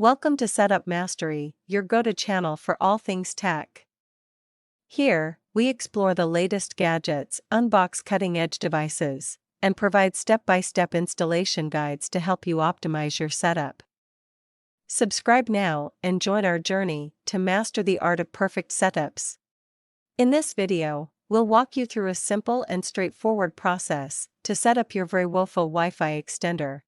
Welcome to Setup Mastery, your go-to channel for all things tech. Here, we explore the latest gadgets, unbox cutting-edge devices, and provide step-by-step installation guides to help you optimize your setup. Subscribe now and join our journey to master the art of perfect setups. In this video, we'll walk you through a simple and straightforward process to set up your Vraiwofo Wi-Fi extender.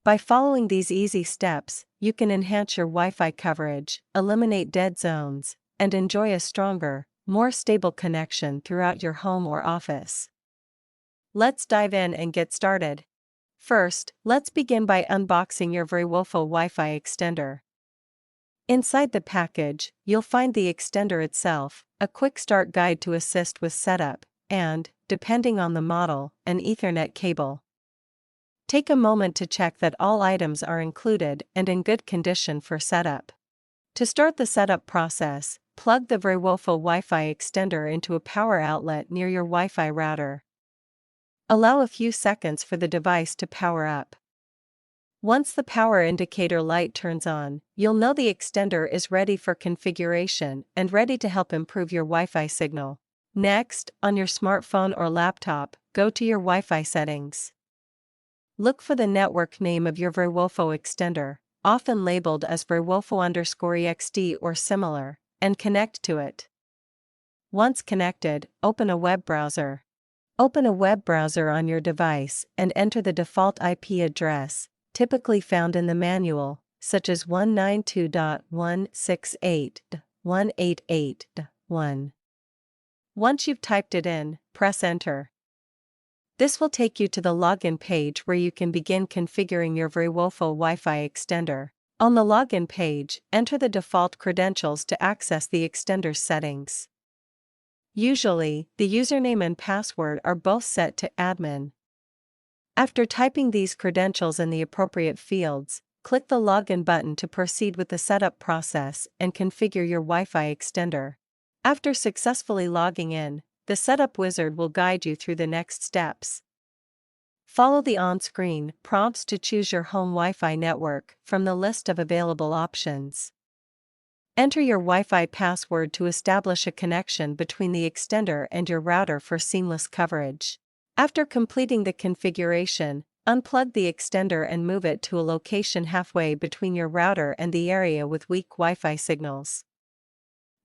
By following these easy steps, you can enhance your Wi-Fi coverage, eliminate dead zones, and enjoy a stronger, more stable connection throughout your home or office. Let's dive in and get started. First, let's begin by unboxing your Vraiwofo Wi-Fi extender. Inside the package, you'll find the extender itself, a quick start guide to assist with setup, and, depending on the model, an Ethernet cable. Take a moment to check that all items are included and in good condition for setup. To start the setup process, plug the Vraiwofo Wi-Fi extender into a power outlet near your Wi-Fi router. Allow a few seconds for the device to power up. Once the power indicator light turns on, you'll know the extender is ready for configuration and ready to help improve your Wi-Fi signal. Next, on your smartphone or laptop, go to your Wi-Fi settings. Look for the network name of your Vraiwofo extender, often labeled as Vraiwofo_EXT or similar, and connect to it. Once connected, open a web browser. Open a web browser on your device and enter the default IP address, typically found in the manual, such as 192.168.188.1. Once you've typed it in, press enter. This will take you to the login page where you can begin configuring your Vraiwofo Wi-Fi extender. On the login page, enter the default credentials to access the extender's settings. Usually, the username and password are both set to admin. After typing these credentials in the appropriate fields, click the login button to proceed with the setup process and configure your Wi-Fi extender. After successfully logging in, the setup wizard will guide you through the next steps. Follow the on-screen prompts to choose your home Wi-Fi network from the list of available options. Enter your Wi-Fi password to establish a connection between the extender and your router for seamless coverage. After completing the configuration, unplug the extender and move it to a location halfway between your router and the area with weak Wi-Fi signals.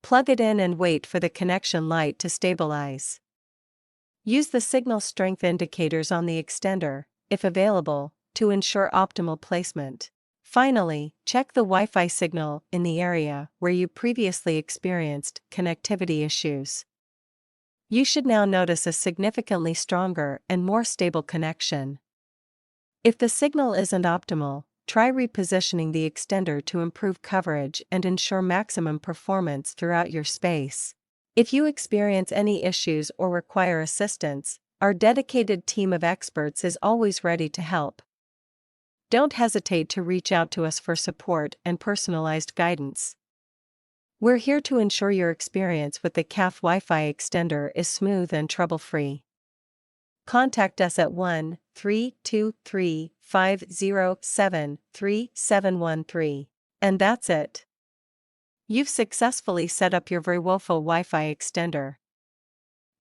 Plug it in and wait for the connection light to stabilize. Use the signal strength indicators on the extender, if available, to ensure optimal placement. Finally, check the Wi-Fi signal in the area where you previously experienced connectivity issues. You should now notice a significantly stronger and more stable connection. If the signal isn't optimal, try repositioning the extender to improve coverage and ensure maximum performance throughout your space. If you experience any issues or require assistance, our dedicated team of experts is always ready to help. Don't hesitate to reach out to us for support and personalized guidance. We're here to ensure your experience with the CAF Wi-Fi extender is smooth and trouble-free. Contact us at 1-323-507-3713. And that's it. You've successfully set up your Vraiwofo Wi-Fi extender.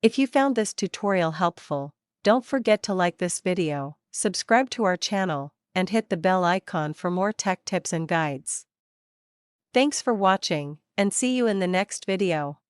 If you found this tutorial helpful, don't forget to like this video, subscribe to our channel, and hit the bell icon for more tech tips and guides. Thanks for watching, and see you in the next video.